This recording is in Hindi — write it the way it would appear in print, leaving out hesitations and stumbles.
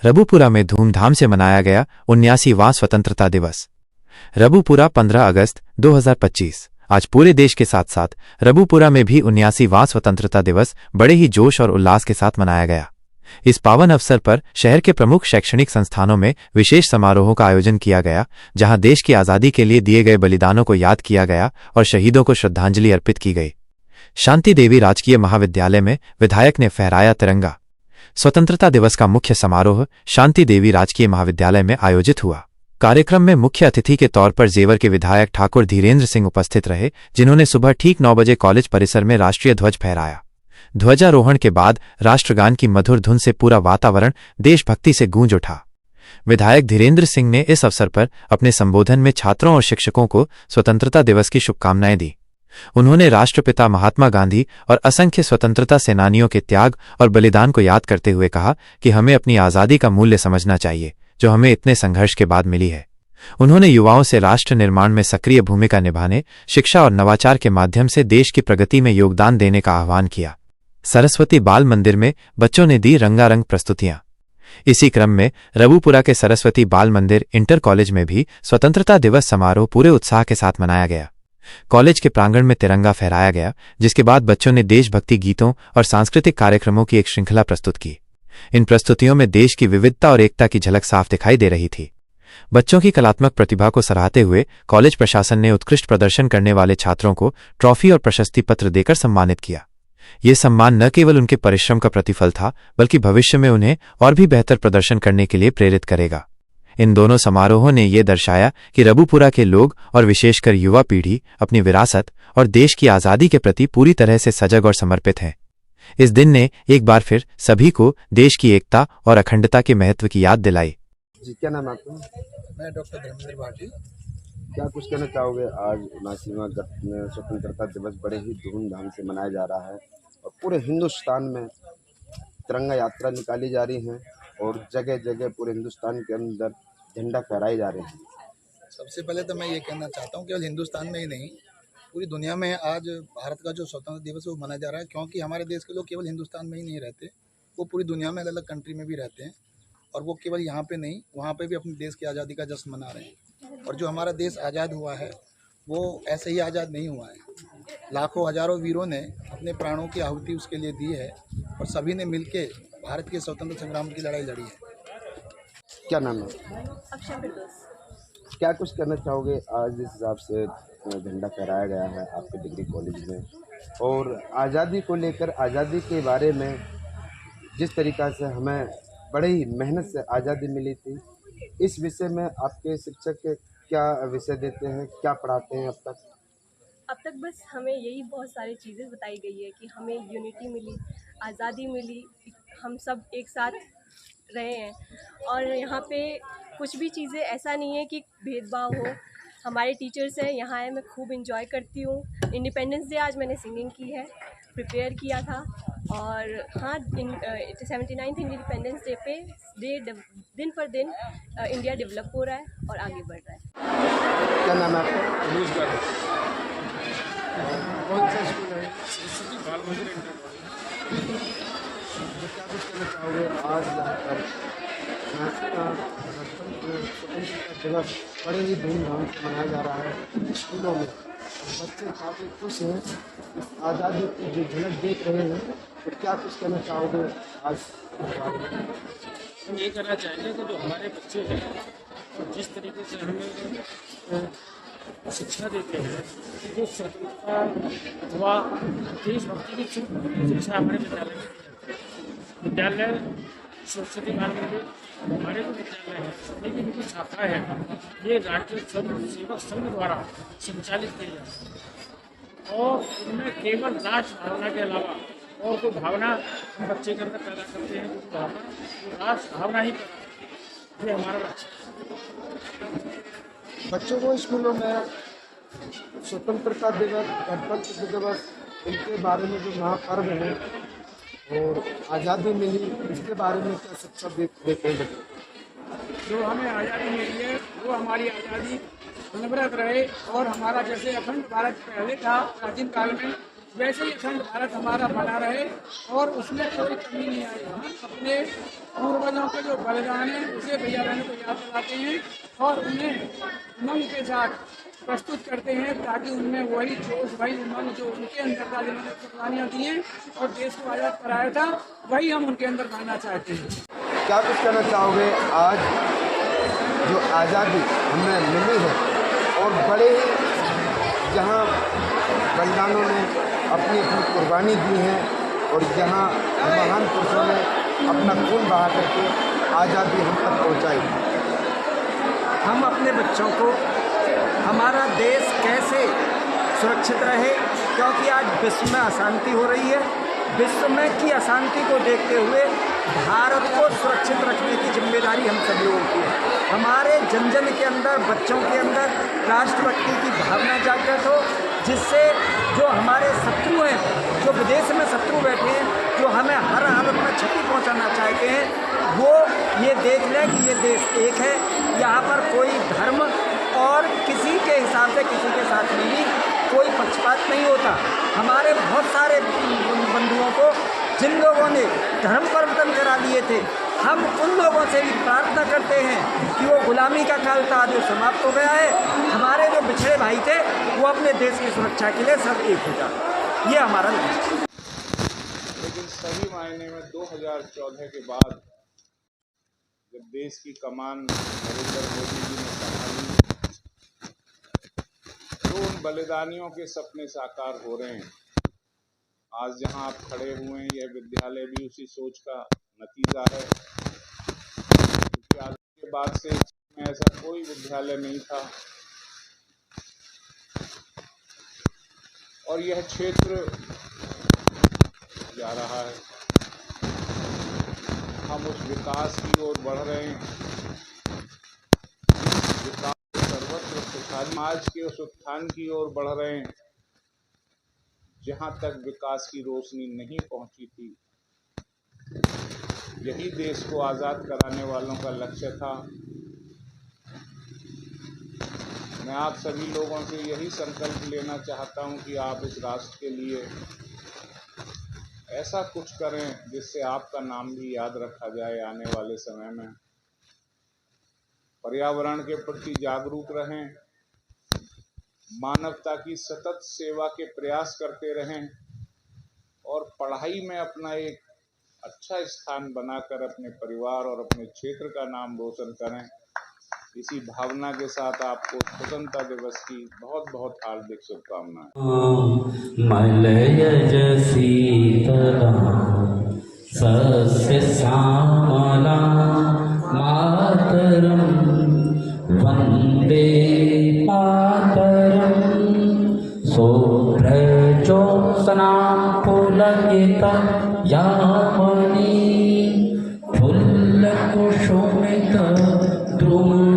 रबुपुरा में धूमधाम से मनाया गया 79वां स्वतंत्रता दिवस। रबुपुरा 15 अगस्त 2025। आज पूरे देश के साथ साथ रबुपुरा में भी 79वां स्वतंत्रता दिवस बड़े ही जोश और उल्लास के साथ मनाया गया। इस पावन अवसर पर शहर के प्रमुख शैक्षणिक संस्थानों में विशेष समारोहों का आयोजन किया गया, जहां देश की आजादी के लिए दिए गए बलिदानों को याद किया गया और शहीदों को श्रद्धांजलि अर्पित की गई। शांति देवी राजकीय महाविद्यालय में विधायक ने फहराया तिरंगा। स्वतंत्रता दिवस का मुख्य समारोह शांति देवी राजकीय महाविद्यालय में आयोजित हुआ। कार्यक्रम में मुख्य अतिथि के तौर पर जेवर के विधायक ठाकुर धीरेन्द्र सिंह उपस्थित रहे, जिन्होंने सुबह ठीक 9 बजे कॉलेज परिसर में राष्ट्रीय ध्वज फहराया। ध्वजारोहण के बाद राष्ट्रगान की मधुर धुन से पूरा वातावरण देशभक्ति से गूंज उठा। विधायक धीरेन्द्र सिंह ने इस अवसर पर अपने संबोधन में छात्रों और शिक्षकों को स्वतंत्रता दिवस की शुभकामनाएं दी। उन्होंने राष्ट्रपिता महात्मा गांधी और असंख्य स्वतंत्रता सेनानियों के त्याग और बलिदान को याद करते हुए कहा कि हमें अपनी आजादी का मूल्य समझना चाहिए, जो हमें इतने संघर्ष के बाद मिली है। उन्होंने युवाओं से राष्ट्र निर्माण में सक्रिय भूमिका निभाने, शिक्षा और नवाचार के माध्यम से देश की प्रगति में योगदान देने का आह्वान किया। सरस्वती बाल मंदिर में बच्चों ने दी रंगारंग प्रस्तुतियां। इसी क्रम में रबुपुरा के सरस्वती बाल मंदिर इंटर कॉलेज में भी स्वतंत्रता दिवस समारोह पूरे उत्साह के साथ मनाया गया। कॉलेज के प्रांगण में तिरंगा फहराया गया, जिसके बाद बच्चों ने देशभक्ति गीतों और सांस्कृतिक कार्यक्रमों की एक श्रृंखला प्रस्तुत की। इन प्रस्तुतियों में देश की विविधता और एकता की झलक साफ दिखाई दे रही थी। बच्चों की कलात्मक प्रतिभा को सराहते हुए कॉलेज प्रशासन ने उत्कृष्ट प्रदर्शन करने वाले छात्रों को ट्रॉफी और प्रशस्ति पत्र देकर सम्मानित किया। ये सम्मान न केवल उनके परिश्रम का प्रतिफल था, बल्कि भविष्य में उन्हें और भी बेहतर प्रदर्शन करने के लिए प्रेरित करेगा। इन दोनों समारोहों ने यह दर्शाया कि रबुपुरा के लोग और विशेषकर युवा पीढ़ी अपनी विरासत और देश की आजादी के प्रति पूरी तरह से सजग और समर्पित है। इस दिन ने एक बार फिर सभी को देश की एकता और अखंडता के महत्व की याद दिलाई। जी, क्या नाम है आपका? मैं डॉक्टर धर्मेंद्र भाटी। क्या कुछ कहना चाहोगे? आज 79वां स्वतंत्रता दिवस बड़े ही धूमधाम से मनाया जा रहा है और पूरे हिंदुस्तान में तिरंगा यात्रा निकाली जा रही है और जगह जगह पूरे हिंदुस्तान के अंदर झंडा फहराए जा रहे हैं। सबसे पहले तो मैं ये कहना चाहता हूँ केवल हिंदुस्तान में ही नहीं, पूरी दुनिया में आज भारत का जो स्वतंत्रता दिवस है वो मनाया जा रहा है, क्योंकि हमारे देश के लोग केवल हिंदुस्तान में ही नहीं रहते, वो पूरी दुनिया में अलग अलग कंट्री में भी रहते हैं और वो केवल यहाँ पे नहीं, वहाँ पे भी अपने देश की आज़ादी का जश्न मना रहे हैं। और जो हमारा देश आज़ाद हुआ है वो ऐसे ही आज़ाद नहीं हुआ है। लाखों हजारों वीरों ने अपने प्राणों की आहुति उसके लिए दी है और सभी ने मिलके भारत के स्वतंत्र संग्राम की लड़ाई लड़ी है। क्या नाम है? क्या कुछ कहना चाहोगे? आज जिस हिसाब से झंडा फहराया गया है आपके डिग्री कॉलेज में और आज़ादी को लेकर, आज़ादी के बारे में जिस तरीक़ा से हमें बड़े ही मेहनत से आज़ादी मिली थी, इस विषय में आपके शिक्षक क्या विषय देते हैं, क्या पढ़ाते हैं अब तक? बस हमें यही बहुत सारी चीज़ें बताई गई है कि हमें यूनिटी मिली, आज़ादी मिली, हम सब एक साथ रहे हैं और यहाँ पे कुछ भी चीज़ें ऐसा नहीं है कि भेदभाव हो। हमारे टीचर्स हैं, यहाँ है, मैं खूब इंजॉय करती हूँ। इंडिपेंडेंस डे आज मैंने सिंगिंग की है, प्रिपेयर किया था और हाँ, 79th इंडिपेंडेंस डे पे दिन पर दिन इंडिया डेवलप हो रहा है और आगे बढ़ रहा है। क्या नाम है आपका? कौन सा स्कूल है? सरस्वती बाल मंदिर इंटर कॉलेज। क्या कुछ कहना चाहोगे? आज यहाँ पर स्वतंत्रता दिवस बड़े ही धूमधाम से मनाया जा रहा है स्कूलों में। बच्चे काफ़ी खुश हैं, आज़ादी की जो झलक देख रहे हैं, तो क्या कुछ कहना चाहोगे आज? हम ये कहना चाहेंगे कि जो हमारे बच्चे हैं और जिस तरीके से हमें शिक्षा देते हैं, जो स्वतंत्रता अथवा देशभक्ति की शिक्षा हमारे विद्यालय में दी जाती है। विद्यालय सरस्वती बाल मंदिर हमारे जो विद्यालय है, लेकिन जो शाखा है ये राष्ट्रीय स्वयं सेवक संघ द्वारा संचालित की जाती है और इनमें केवल राष्ट्र भावना के अलावा और कोई भावना हम बच्चे के अंदर पैदा करते हैं, जो भावना वो राष्ट्र भावना ही पैदा, ये हमारा लक्ष्य है। बच्चों को स्कूलों में स्वतंत्रता दिवस, गणतंत्र दिवस, इनके बारे में जो महापर्व है और आज़ादी मिली, इसके बारे में क्या शिक्षा देते हैं? जो हमें आज़ादी मिली है वो हमारी आज़ादी अनवरत रहे और हमारा जैसे अखंड भारत पहले था प्राचीन काल में, वैसे ही अखंड भारत हमारा बना रहे और उसमें कोई कमी नहीं आए। हम अपने पूर्वजों के जो बलिदान है उसे भैया बहनों को याद दिलाते हैं और उन्हें उमंग के साथ प्रस्तुत करते हैं, ताकि उनमें वही जोश, वही उमंग जो उनके अंदर था, जिन्होंने कुर्बानियाँ दी हैं और देश को आज़ाद कराया था, वही हम उनके अंदर पाना चाहते हैं। क्या कुछ कहना चाहोगे आज जो आज़ादी हमें मिली है और बड़े जहाँ बलिदानों ने अपनी अपनी कुर्बानी दी है और जहाँ महान पुरुषों ने अपना खून बहा करके आज़ादी हम तक पहुँचाई। हम अपने बच्चों को हमारा देश कैसे सुरक्षित रहे, क्योंकि आज विश्व में अशांति हो रही है। विश्व में की अशांति को देखते हुए भारत को सुरक्षित रखने की जिम्मेदारी हम सभी लोगों की है। हमारे जन जन के अंदर, बच्चों के अंदर राष्ट्रभक्ति की भावना जागृत हो, जिससे जो हमारे शत्रु हैं, जो विदेश में शत्रु बैठे हैं, जो हमें हर हालत में क्षति पहुंचाना चाहते हैं, वो ये देख लें कि ये देश एक है। यहाँ पर कोई धर्म और किसी के हिसाब से किसी के साथ में भी कोई पक्षपात नहीं होता। हमारे बहुत सारे बंधुओं को जिन लोगों ने धर्म परिवर्तन करा दिए थे, हम उन लोगों से भी प्रार्थना करते हैं कि वो गुलामी का काल था जो समाप्त हो गया है। हमारे जो बिछड़े भाई थे वो अपने देश की सुरक्षा के लिए सब एक हो जाए, ये हमारा लक्ष्य है। लेकिन सही मायने में 2014 के बाद जब देश की कमान नरेंद्र मोदी जी ने संभाली, तो उन बलिदानियों के सपने साकार हो रहे हैं। आज जहां आप खड़े हुए हैं, यह विद्यालय भी उसी सोच का नतीजा है, क्योंकि आज के बाद से में ऐसा कोई विद्यालय नहीं था और यह क्षेत्र जा रहा है। हम उस विकास की ओर बढ़ रहे हैं, विकास सर्वत्र खुशहाली, समाज के उस उत्थान की ओर बढ़ रहे हैं जहां तक विकास की रोशनी नहीं पहुंची थी। यही देश को आज़ाद कराने वालों का लक्ष्य था। मैं आप सभी लोगों से यही संकल्प लेना चाहता हूं कि आप इस राष्ट्र के लिए ऐसा कुछ करें जिससे आपका नाम भी याद रखा जाए आने वाले समय में। पर्यावरण के प्रति जागरूक रहें, मानवता की सतत सेवा के प्रयास करते रहें और पढ़ाई में अपना एक अच्छा स्थान बनाकर अपने परिवार और अपने क्षेत्र का नाम रोशन करें। इसी भावना के साथ आपको स्वतंत्रता दिवस की बहुत बहुत हार्दिक शुभकामनाएं। मलयज सीतला सस्य श्यामला मातरम वंदे मातरम। शोभ्रजोत्स्ना पुलकिता यामिनी फुल्लकुसुमिता द्रुम